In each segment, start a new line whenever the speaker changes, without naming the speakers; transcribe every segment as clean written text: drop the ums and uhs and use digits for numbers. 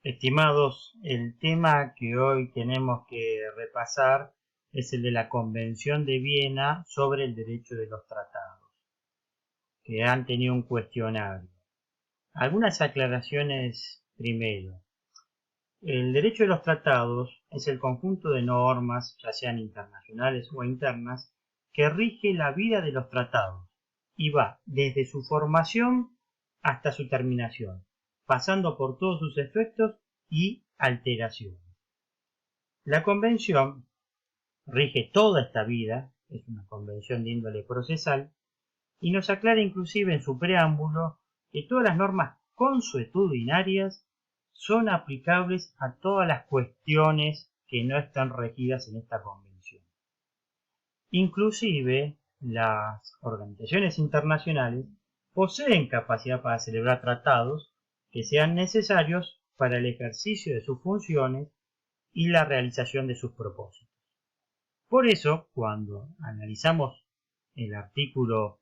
Estimados, el tema que hoy tenemos que repasar es el de la Convención de Viena sobre el derecho de los tratados, que han tenido un cuestionario. Algunas aclaraciones primero. El derecho de los tratados es el conjunto de normas, ya sean internacionales o internas, que rige la vida de los tratados y va desde su formación hasta su terminación, pasando por todos sus efectos y alteraciones. La convención rige toda esta vida, es una convención de índole procesal, y nos aclara inclusive en su preámbulo que todas las normas consuetudinarias son aplicables a todas las cuestiones que no están regidas en esta convención. Inclusive, las organizaciones internacionales poseen capacidad para celebrar tratados que sean necesarios para el ejercicio de sus funciones y la realización de sus propósitos. Por eso, cuando analizamos el artículo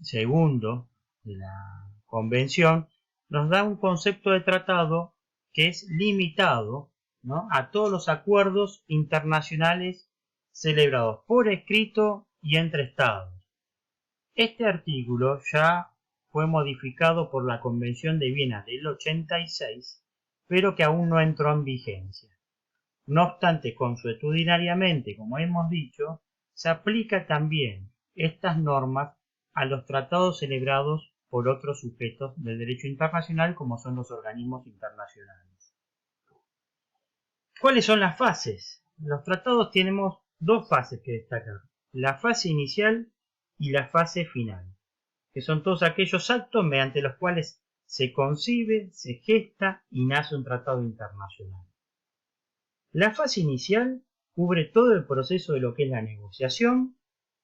segundo de la Convención, nos da un concepto de tratado que es limitado, ¿no?, a todos los acuerdos internacionales celebrados por escrito y entre estados. Este artículo ya fue modificado por la Convención de Viena del 86, pero que aún no entró en vigencia. No obstante, consuetudinariamente, como hemos dicho, se aplica también estas normas a los tratados celebrados por otros sujetos del derecho internacional, como son los organismos internacionales. ¿Cuáles son las fases? Los tratados tenemos dos fases que destacar: la fase inicial y la fase final, que son todos aquellos actos mediante los cuales se concibe, se gesta y nace un tratado internacional. La fase inicial cubre todo el proceso de lo que es la negociación,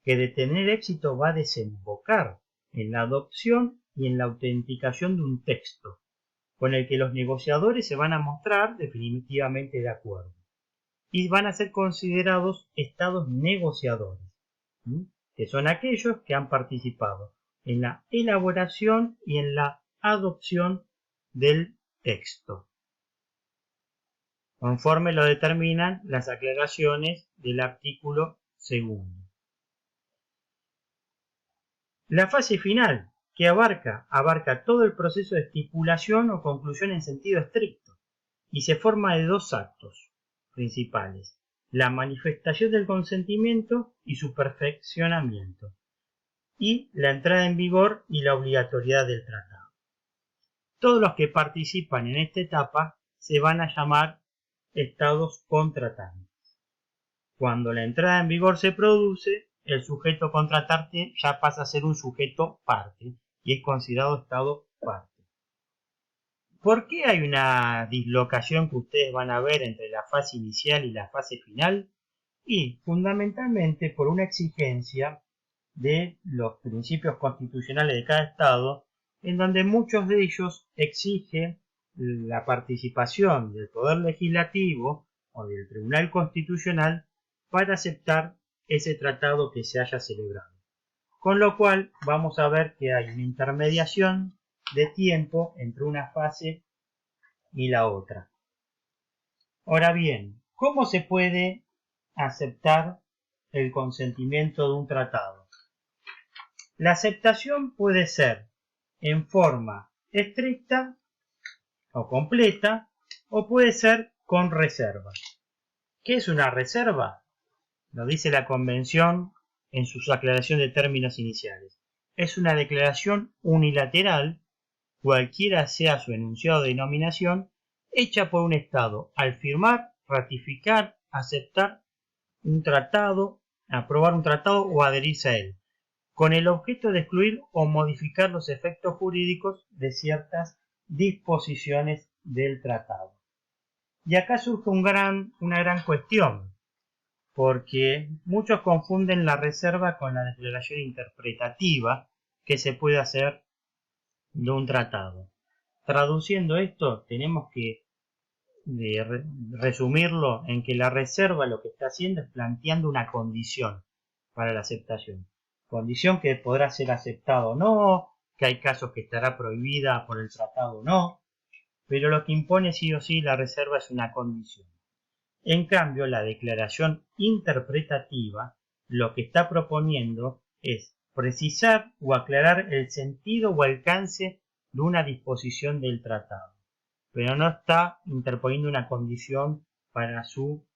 que de tener éxito va a desembocar en la adopción y en la autenticación de un texto, con el que los negociadores se van a mostrar definitivamente de acuerdo, y van a ser considerados estados negociadores, que son aquellos que han participado en la elaboración y en la adopción del texto, conforme lo determinan las aclaraciones del artículo segundo. La fase final, que abarca todo el proceso de estipulación o conclusión en sentido estricto, y se forma de dos actos principales: la manifestación del consentimiento y su perfeccionamiento, y la entrada en vigor y la obligatoriedad del tratado. Todos los que participan en esta etapa se van a llamar estados contratantes. Cuando la entrada en vigor se produce, el sujeto contratante ya pasa a ser un sujeto parte y es considerado estado parte. ¿Por qué hay una dislocación que ustedes van a ver entre la fase inicial y la fase final? Y fundamentalmente por una exigencia de los principios constitucionales de cada estado, en donde muchos de ellos exigen la participación del Poder Legislativo o del Tribunal Constitucional para aceptar ese tratado que se haya celebrado. Con lo cual vamos a ver que hay una intermediación de tiempo entre una fase y la otra. Ahora bien, ¿cómo se puede aceptar el consentimiento de un tratado? La aceptación puede ser en forma estricta o completa, o puede ser con reserva. ¿Qué es una reserva? Lo dice la Convención en su aclaración de términos iniciales. Es una declaración unilateral, cualquiera sea su enunciado de denominación, hecha por un Estado al firmar, ratificar, aceptar un tratado, aprobar un tratado o adherirse a él, con el objeto de excluir o modificar los efectos jurídicos de ciertas disposiciones del tratado. Y acá surge una gran cuestión, porque muchos confunden la reserva con la declaración interpretativa que se puede hacer de un tratado. Traduciendo esto, tenemos que resumirlo en que la reserva lo que está haciendo es planteando una condición para la aceptación. Condición que podrá ser aceptada o no, que hay casos que estará prohibida por el tratado o no, pero lo que impone sí o sí la reserva es una condición. En cambio, la declaración interpretativa lo que está proponiendo es precisar o aclarar el sentido o alcance de una disposición del tratado, pero no está interponiendo una condición para su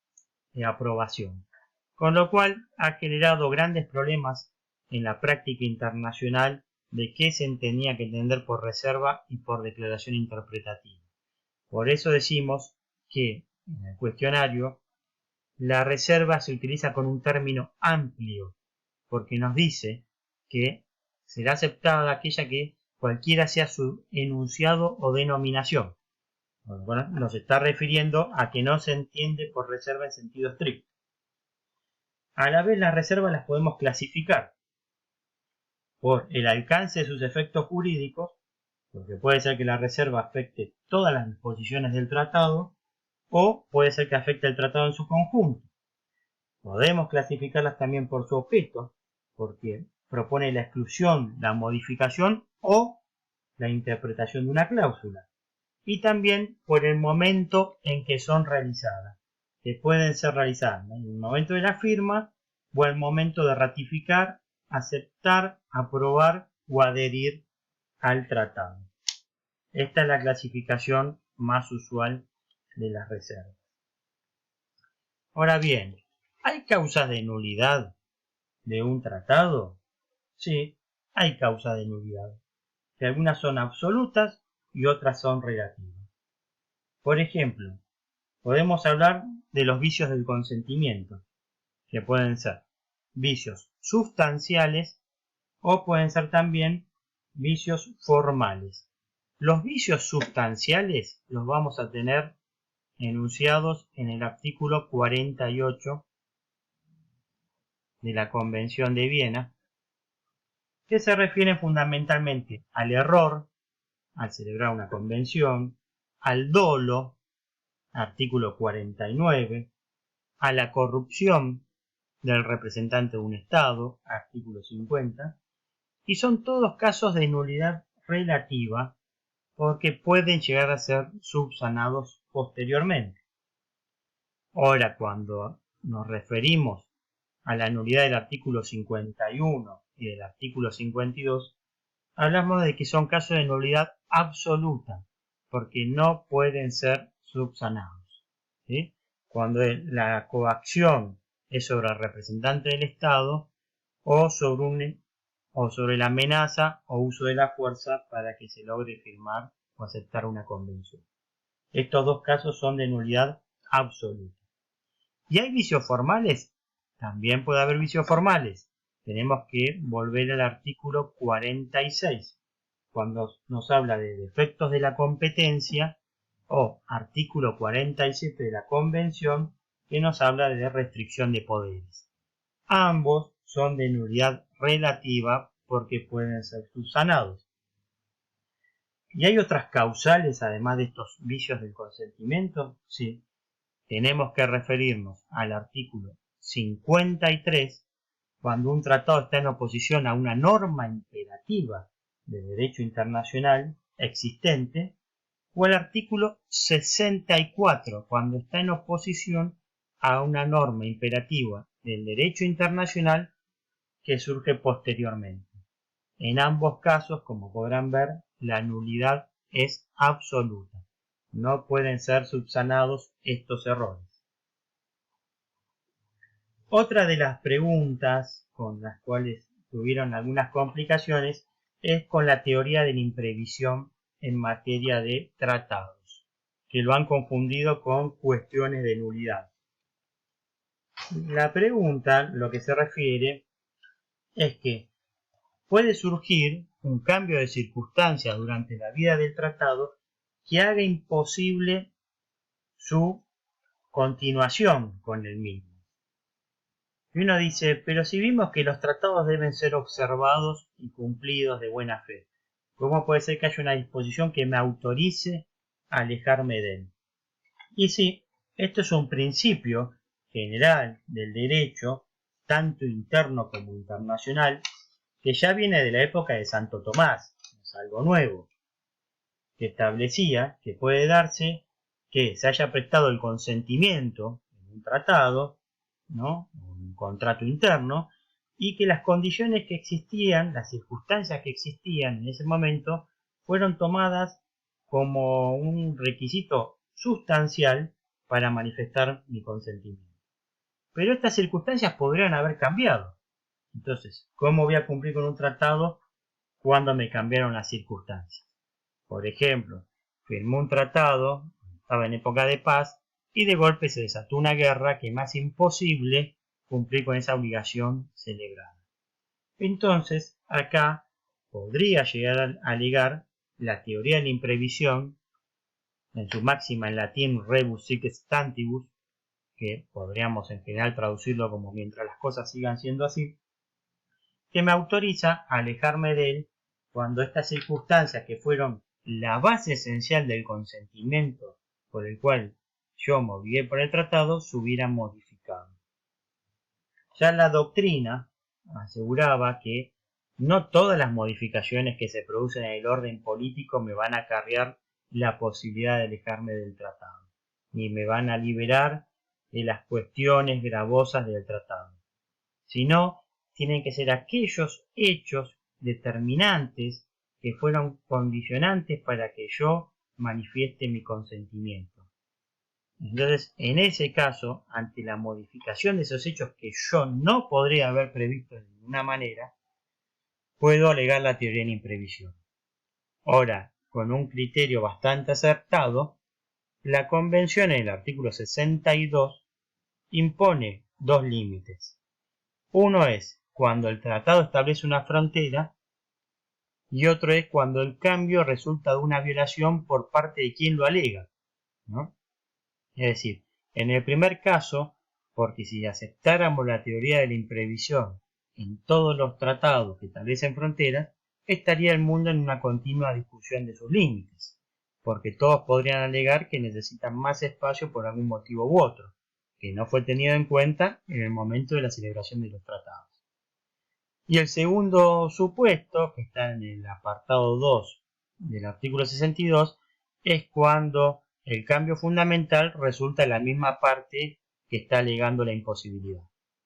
aprobación, con lo cual ha generado grandes problemas en la práctica internacional de qué se tenía que entender por reserva y por declaración interpretativa. Por eso decimos que en el cuestionario la reserva se utiliza con un término amplio, porque nos dice que será aceptada aquella que cualquiera sea su enunciado o denominación. Bueno, nos está refiriendo a que no se entiende por reserva en sentido estricto. A la vez, las reservas las podemos clasificar por el alcance de sus efectos jurídicos, porque puede ser que la reserva afecte todas las disposiciones del tratado, o puede ser que afecte el tratado en su conjunto. Podemos clasificarlas también por su objeto, porque propone la exclusión, la modificación o la interpretación de una cláusula. Y también por el momento en que son realizadas, que pueden ser realizadas en el momento de la firma o el momento de ratificar, aceptar, aprobar o adherir al tratado. Esta es la clasificación más usual de las reservas. Ahora bien, ¿hay causas de nulidad de un tratado? Sí, hay causas de nulidad, que algunas son absolutas y otras son relativas. Por ejemplo, podemos hablar de los vicios del consentimiento, que pueden ser vicios sustanciales o pueden ser también vicios formales. Los vicios sustanciales los vamos a tener enunciados en el artículo 48 de la Convención de Viena, que se refieren fundamentalmente al error, al celebrar una convención, al dolo, artículo 49, a la corrupción del representante de un Estado, artículo 50, y son todos casos de nulidad relativa porque pueden llegar a ser subsanados posteriormente. Ahora, cuando nos referimos a la nulidad del artículo 51 y del artículo 52, hablamos de que son casos de nulidad absoluta, porque no pueden ser subsanados, ¿sí? Cuando la coacción es sobre el representante del Estado o sobre la amenaza o uso de la fuerza para que se logre firmar o aceptar una convención. Estos dos casos son de nulidad absoluta. ¿Y hay vicios formales? También puede haber vicios formales. Tenemos que volver al artículo 46, cuando nos habla de defectos de la competencia, o artículo 47 de la Convención, que nos habla de restricción de poderes. Ambos son de nulidad relativa porque pueden ser subsanados. ¿Y hay otras causales además de estos vicios del consentimiento? Sí. Tenemos que referirnos al artículo 53, cuando un tratado está en oposición a una norma imperativa de derecho internacional existente, o al artículo 64, cuando está en oposición a una norma imperativa del derecho internacional que surge posteriormente. En ambos casos, como podrán ver, la nulidad es absoluta. No pueden ser subsanados estos errores. Otra de las preguntas con las cuales tuvieron algunas complicaciones es con la teoría de la imprevisión en materia de tratados, que lo han confundido con cuestiones de nulidad. La pregunta, lo que se refiere, es que puede surgir un cambio de circunstancias durante la vida del tratado que haga imposible su continuación con el mismo. Y uno dice, pero si vimos que los tratados deben ser observados y cumplidos de buena fe, ¿cómo puede ser que haya una disposición que me autorice a alejarme de él? Y sí, esto es un principio general del derecho, tanto interno como internacional, que ya viene de la época de Santo Tomás, no es algo nuevo. que establecía que puede darse que se haya prestado el consentimiento en un tratado, ¿no? Un contrato interno, y que las condiciones que existían, las circunstancias que existían en ese momento, fueron tomadas como un requisito sustancial para manifestar mi consentimiento. Pero estas circunstancias podrían haber cambiado. Entonces, ¿cómo voy a cumplir con un tratado cuando me cambiaron las circunstancias? Por ejemplo, firmó un tratado, estaba en época de paz, y de golpe se desató una guerra que me hace imposible cumplir con esa obligación celebrada. Entonces, acá podría llegar a alegar la teoría de la imprevisión, en su máxima en latín rebus sic stantibus, que podríamos en general traducirlo como mientras las cosas sigan siendo así, que me autoriza a alejarme de él cuando estas circunstancias que fueron la base esencial del consentimiento por el cual yo me obligué por el tratado se hubieran modificado. Ya la doctrina aseguraba que no todas las modificaciones que se producen en el orden político me van a acarrear la posibilidad de alejarme del tratado, ni me van a liberar de las cuestiones gravosas del tratado, sino tienen que ser aquellos hechos determinantes que fueron condicionantes para que yo manifieste mi consentimiento. Entonces, en ese caso, ante la modificación de esos hechos que yo no podría haber previsto de ninguna manera, puedo alegar la teoría de la imprevisión. Ahora, con un criterio bastante acertado, la Convención en el artículo 62 impone dos límites. Uno es cuando el tratado establece una frontera y otro es cuando el cambio resulta de una violación por parte de quien lo alega, ¿no? Es decir, en el primer caso, porque si aceptáramos la teoría de la imprevisión en todos los tratados que establecen fronteras, estaría el mundo en una continua discusión de sus límites, porque todos podrían alegar que necesitan más espacio por algún motivo u otro, que no fue tenido en cuenta en el momento de la celebración de los tratados. Y el segundo supuesto, que está en el apartado 2 del artículo 62, es cuando el cambio fundamental resulta en la misma parte que está alegando la imposibilidad.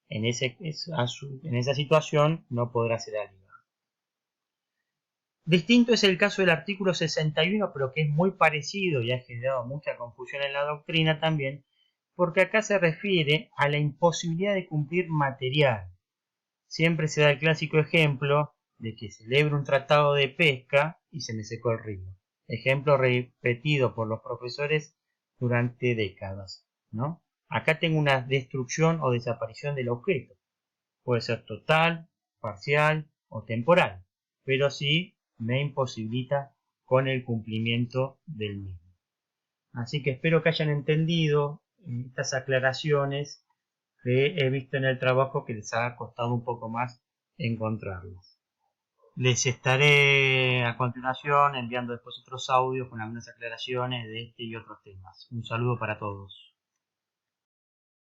En esa situación no podrá ser alegado. Distinto es el caso del artículo 61, pero que es muy parecido y ha generado mucha confusión en la doctrina también, porque acá se refiere a la imposibilidad de cumplir material. Siempre se da el clásico ejemplo de que celebro un tratado de pesca y se me secó el río. Ejemplo repetido por los profesores durante décadas, ¿no? Acá tengo una destrucción o desaparición del objeto. Puede ser total, parcial o temporal, pero sí me imposibilita con el cumplimiento del mismo. Así que espero que hayan entendido estas aclaraciones que he visto en el trabajo que les ha costado un poco más encontrarlas. Les estaré a continuación enviando después otros audios con algunas aclaraciones de este y otros temas. Un saludo para todos.